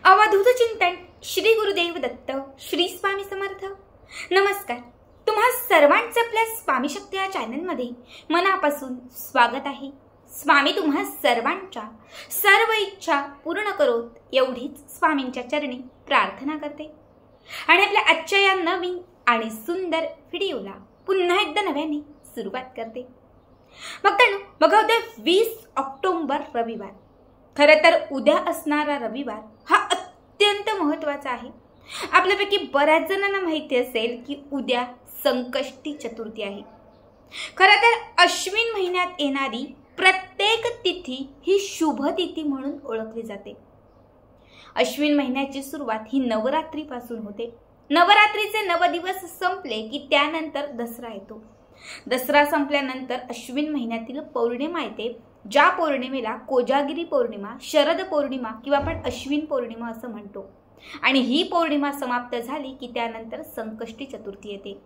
अवधूत चिंतन श्री गुरुदेव दत्त श्री स्वामी समर्थ। नमस्कार, तुम्हा सर्वांचं आपल्या स्वामी शक्ती या चॅनलमध्ये मनापासून स्वागत आहे। स्वामी तुम्हा सर्वांच्या सर्व इच्छा पूर्ण करोत एवढीच स्वामींच्या चरणी प्रार्थना करते आणि आपल्या आजच्या या नवीन आणि सुंदर व्हिडिओला पुन्हा एकदा नव्याने सुरुवात करते। बघा उद्या 20 ऑक्टोबर रविवार। खरं तर उद्या असणारा रविवार हा अत्यंत महत्त्वाचा आहे। आपल्यापैकी बऱ्याच जणांना माहिती असेल की उद्या संकष्टी चतुर्थी आहे। खरं तर अश्विन महिन्यात येणारी प्रत्येक तिथी ही शुभ तिथी म्हणून ओळखली जाते। अश्विन महिन्याची सुरुवात ही नवरात्रीपासून होते। नवरात्रीचे 9 दिवस संपले की त्यानंतर दसरा येतो। दसरा संपल्यानंतर अश्विन महिन्यातील पौर्णिमा येते, ज्या पौर्णिमेला कोजागिरी पौर्णिमा, शरद पौर्णिमा किंवा आपण अश्विन पौर्णिमा असं म्हणतो। आणि ही पौर्णिमा समाप्त झाली की त्यानंतर संकष्टी चतुर्थी येते।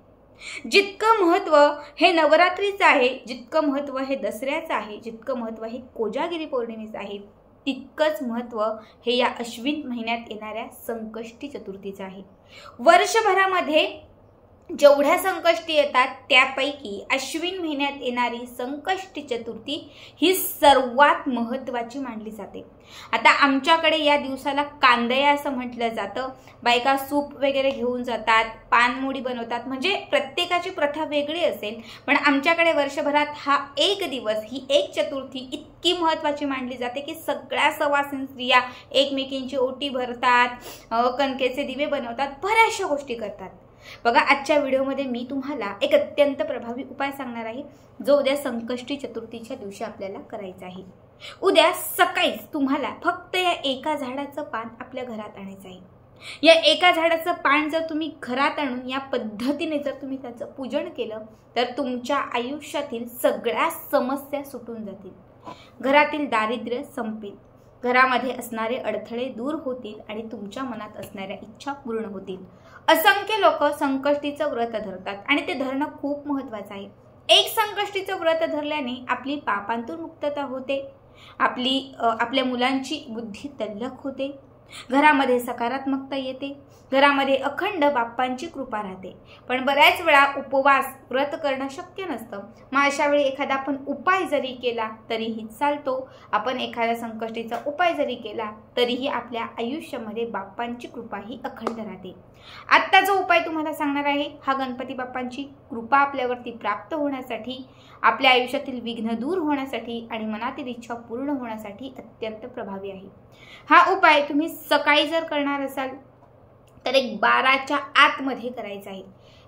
जितकं महत्त्व हे नवरात्रीचं आहे, जितकं महत्त्व हे दसऱ्याचं आहे, जितकं महत्त्व हे कोजागिरी पौर्णिमेचं आहे, तितकंच महत्त्व हे या अश्विन महिन्यात येणाऱ्या संकष्टी चतुर्थीचं आहे। वर्षभरामध्ये जेवढ्या संकष्टी येतात त्यापैकी अश्विन महिन्यात येणारी संकष्टी चतुर्थी ही सर्वात महत्त्वाची मानली जाते। आता आमच्याकडे या दिवसाला कांदया असं म्हटलं जातं। बायका सूप वगैरे घेऊन जातात, पानमुडी बनवतात, म्हणजे प्रत्येकाची प्रथा वेगळी असेल, पण आमच्याकडे वर्षभरात हा एक दिवस, ही एक चतुर्थी इतकी महत्त्वाची मानली जाते की सगळ्या सवासीन स्त्रिया एकमेकींची ओटी भरतात, कणकेचे दिवे बनवतात, बऱ्याचशा गोष्टी करतात। बघा, आजच्या व्हिडिओमध्ये मी तुम्हाला एक अत्यंत प्रभावी उपाय सांगणार आहे, जो उद्या संकष्टी चतुर्थीच्या दिवशी आपल्याला करायचा आहे। उद्या सकाळी तुम्हाला फक्त या एका झाडाचं पान आपल्या घरात आणायचं आहे। या एका झाडाचं पान जर तुम्ही घरात आणून या पद्धतीने जर तुम्ही त्याचं पूजन केलं तर तुमच्या आयुष्यातील सगळ्या समस्या सुटून जातील, घरातील दारिद्र्य संपेल, घरामध्ये असणारे अडथळे दूर होतील आणि तुमच्या मनात असणाऱ्या इच्छा पूर्ण होतील। असंख्य लोक संकष्टीचं व्रत धरतात आणि ते धरणं खूप महत्त्वाचं आहे। एक संकष्टीचं व्रत धरल्याने आपली पापांतून मुक्तता होते, आपल्या मुलांची बुद्धी तल्लख होते, घरामध्ये सकारात्मकता येते, घरामध्ये अखंड बाप्पांची कृपा राहते। पण बऱ्याच वेळा उपवास व्रत करणं शक्य नसतं। मग अशा वेळी एखादा आपण उपाय जरी केला तरीही चालतो। आपण एखाद्या संकष्टीचा उपाय जरी केला तरीही आपल्या आयुष्यामध्ये बाप्पांची कृपा ही अखंड राहते। आत्ता जो उपाय तुम्हाला सांगणार आहे हा गणपती बाप्पांची कृपा आपल्यावरती प्राप्त होण्यासाठी, आपल्या आयुष्यातील विघ्न दूर होण्यासाठी आणि मनातील इच्छा पूर्ण होण्यासाठी अत्यंत प्रभावी आहे। हा उपाय तुम्ही सकाळी जर करणार असाल तर एक 12च्या आतमध्ये करायचा आहे।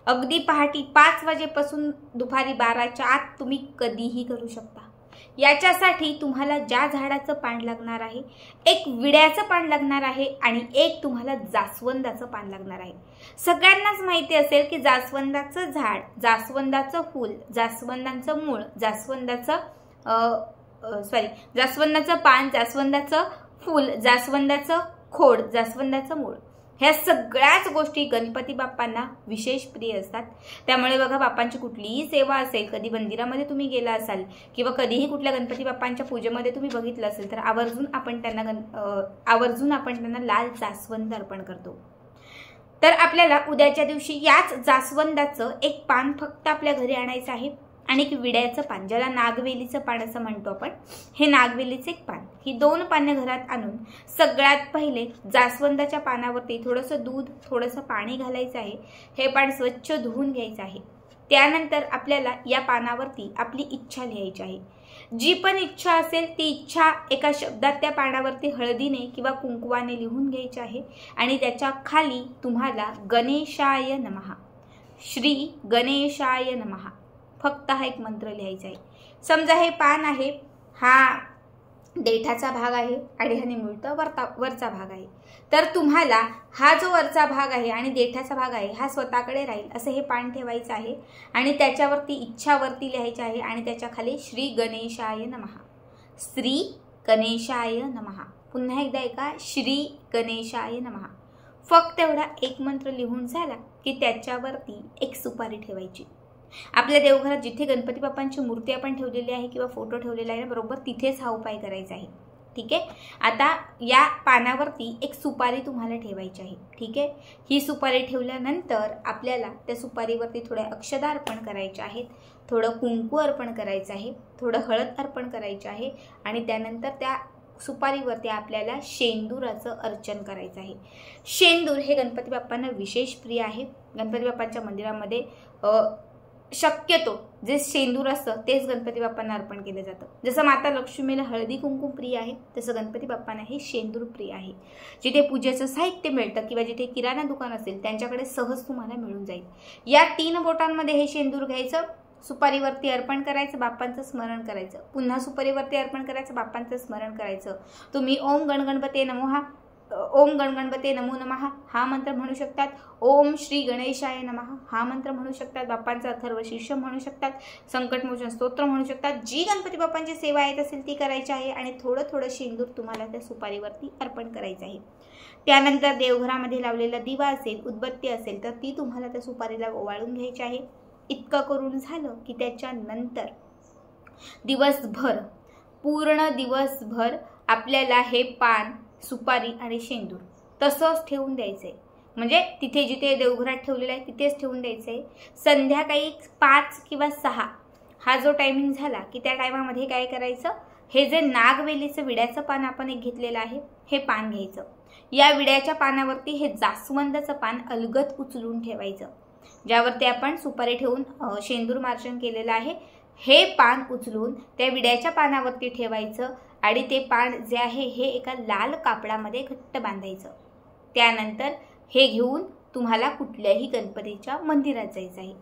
अगदी पहाटे 5 वाजेपासून दुपारी 12च्या आत तुम्ही कधीही करू शकता। याच्यासाठी तुम्हाला ज्या झाडाचं पान लागणार आहे, एक विड्याचं पान लागणार आहे आणि एक तुम्हाला जास्वंदाचं पान लागणार आहे। सगळ्यांनाच माहिती असेल की जास्वंदाचं झाड, जास्वंदाचं फूल, जास्वंदाचं मूळ, जास्वंदाचं पान, जास्वंदाचं फूल, जास्वंदाचं खोड, जास्वंदाचं मूळ, ह्या सगळ्याच गोष्टी गणपती बाप्पांना विशेष प्रिय असतात। त्यामुळे बघा, बाप्पांची कुठलीही सेवा असेल, कधी मंदिरामध्ये तुम्ही गेला असाल किंवा कधीही कुठल्या गणपती बाप्पांच्या पूजेमध्ये तुम्ही बघितलं असेल तर आवर्जून आपण त्यांना लाल जास्वंद अर्पण करतो। तर आपल्याला उद्याच्या दिवशी याच जास्वंदाचं एक पान फक्त आपल्या घरी आणायचं आहे आणि एक विड्याचं पान, ज्याला नागवेलीचं पान असं म्हणतो आपण, हे नागवेलीचं एक पान, ही 2 पाने घरात आणून सगळ्यात पहिले जास्वंदाच्या पानावरती थोडंसं दूध, थोडंसं पाणी घालायचं आहे। हे पान स्वच्छ धुवून घ्यायचं आहे। त्यानंतर आपल्याला या पानावरती आपली इच्छा लिहायची आहे। जी पण इच्छा असेल ती इच्छा एका शब्दात त्या पानावरती हळदीने किंवा कुंकवाने लिहून घ्यायची आहे आणि त्याच्या खाली तुम्हाला गणेशाय नमः, श्री गणेशाय नमः, फक्त हा एक मंत्र लिहायचा आहे। समजा हे पान आहे, हा देठाचा भाग आहे आणि हा निमुळता वरचा भाग आहे, तर तुम्हाला हा जो वरचा भाग आहे आणि देठाचा भाग आहे हा स्वतःकडे राहील असं हे पान ठेवायचं आहे आणि त्याच्यावरती इच्छा वरती लिहायची आहे आणि त्याच्या खाली श्री गणेशाय नमः, श्री गणेशाय नमः, पुन्हा एकदा ऐका, श्री गणेशाय नमः। फक्त एवढा एक मंत्र लिहून झाला की त्याच्यावरती एक सुपारी ठेवायची। आपल्या देवघरात जिथे गणपती बाप्पांची मूर्ती आपण ठेवलेली आहे किंवा फोटो ठेवलेला आहे, बरोबर तिथेच हा उपाय करायचा आहे। ठीक आहे। आता या पानावरती एक सुपारी तुम्हाला ठेवायची आहे, ठीक आहे। ही सुपारी ठेवल्यानंतर आपल्याला त्या सुपारीवरती थोडे अक्षदा अर्पण करायचे आहेत, थोडं कुंकू अर्पण करायचं आहे, थोडं हळद अर्पण करायचं आहे आणि त्यानंतर त्या सुपारीवरती आपल्याला शेंदुराचं अर्चन करायचं आहे। शेंदूर हे गणपती बाप्पांना विशेष प्रिय आहे। गणपती बाप्पांच्या मंदिरामध्ये शक्यतो जे शेंदूर असतं तेच गणपती बाप्पांना अर्पण केलं जातं। जसं माता लक्ष्मीला हळदी कुंकू प्रिय आहे तसं गणपती बाप्पांना हे शेंदूर प्रिय आहे। जिथे पूजेचं साहित्य मिळतं किंवा जिथे किराणा दुकान असेल त्यांच्याकडे सहज तुम्हाला मिळून जाईल। या 3 बोटांमध्ये हे शेंदूर घ्यायचं, सुपारीवरती अर्पण करायचं, बाप्पांचं स्मरण करायचं, पुन्हा सुपारीवरती अर्पण करायचं, बाप्पांचं स्मरण करायचं। तुम्ही ओम गणगणपते नमः, ओम गणगणपते नमो नमः हा मंत्र म्हणू शकतात, ओम श्री गणेशाय नमः हा मंत्र म्हणू शकतात, बाप्पांचा अथर्वशीर्ष म्हणू शकतात, संकटमोचन स्तोत्र म्हणू शकतात। जी गणपती बाप्पांची सेवा येत असेल ती करायची आहे आणि थोडं थोडं शेंदूर तुम्हाला त्या सुपारीवरती अर्पण करायचं आहे। त्यानंतर देवघरामध्ये लावलेला दिवा असेल, उदबत्ती असेल तर ती तुम्हाला त्या सुपारीला ओवाळून घ्यायची आहे। इतकं करून झालं की त्याच्यानंतर दिवसभर, पूर्ण दिवसभर आपल्याला हे पान, सुपारी आणि शेंदूर तसंच ठेवून द्यायचंय। म्हणजे तिथे जिथे देवघरात ठेवलेलं आहे तिथेच ठेवून द्यायचंय। संध्याकाळी 5 किंवा 6 हा जो टायमिंग झाला की त्या टायमामध्ये काय करायचं, हे जे नागवेलीचं विड्याचं पान आपण एक घेतलेलं आहे हे पान घ्यायचं। या विड्याच्या पानावरती हे जास्वंदाचं पान अलगद उचलून ठेवायचं, ज्यावरती आपण सुपारी ठेवून शेंदूर मार्जन केलेलं आहे। हे पान उचलून त्या विड्याच्या पानावरती ठेवायचं आणि ते पान जे आहे हे एका लाल कापडामध्ये घट्ट बांधायचं। त्यानंतर हे घेऊन तुम्हाला कुठल्याही गणपतीच्या मंदिरात जायचं आहे।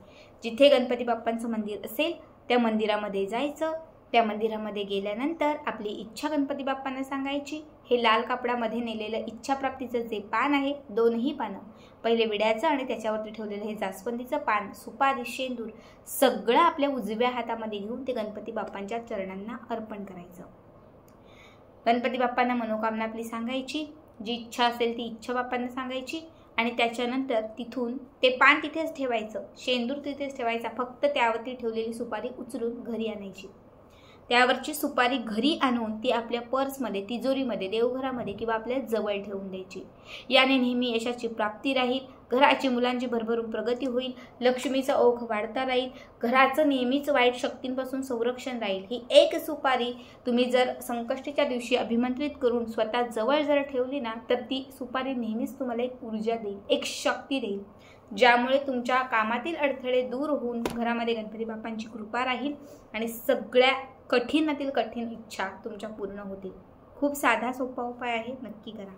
जिथे गणपती बाप्पांचं मंदिर असेल त्या मंदिरामध्ये जायचं। त्या मंदिरामध्ये गेल्यानंतर आपली इच्छा गणपती बाप्पांना सांगायची। हे लाल कापडामध्ये नेलेलं इच्छाप्राप्तीचं जे पान आहे, 2ही पानं, पहिले विड्याचं आणि त्याच्यावरती ठेवलेलं हे जास्वंदीचं पान, सुपारी, शेंदूर सगळं आपल्या उजव्या हातामध्ये घेऊन ते गणपती बाप्पांच्या चरणांना अर्पण करायचं। गणपती बाप्पांना मनोकामना आपली सांगायची, जी इच्छा असेल ती इच्छा बाप्पांना सांगायची आणि त्याच्यानंतर तिथून ते पान तिथेच ठेवायचं, शेंदूर तिथेच ठेवायचा, फक्त त्यावरती ठेवलेली सुपारी उचलून घरी आणायची। त्यावरची सुपारी घरी आणून ती आपल्या पर्समध्ये, तिजोरीमध्ये, देवघरामध्ये किंवा आपल्या जवळ ठेवून द्यायची। याने नेहमी यशाची प्राप्ती राहील, घराची मुलांची भरभरून प्रगती होईल, लक्ष्मीचा ओघ वाढता राहील, घराचं नेहमीच वाईट शक्तींपासून संरक्षण राहील। ही एक सुपारी तुम्ही जर संकष्टीच्या दिवशी अभिमंत्रित करून स्वतः जवळ जर ठेवली ना तर ती सुपारी नेहमीच तुम्हाला एक ऊर्जा देईल, एक शक्ती देईल, ज्यामुळे तुमच्या कामातील अडथळे दूर होऊन घरामध्ये गणपती बाप्पांची कृपा राहील आणि सगळ्या कठीणातील कठीण इच्छा तुमच्या पूर्ण होतील। खूप साधा सोपा उपाय आहे, नक्की करा।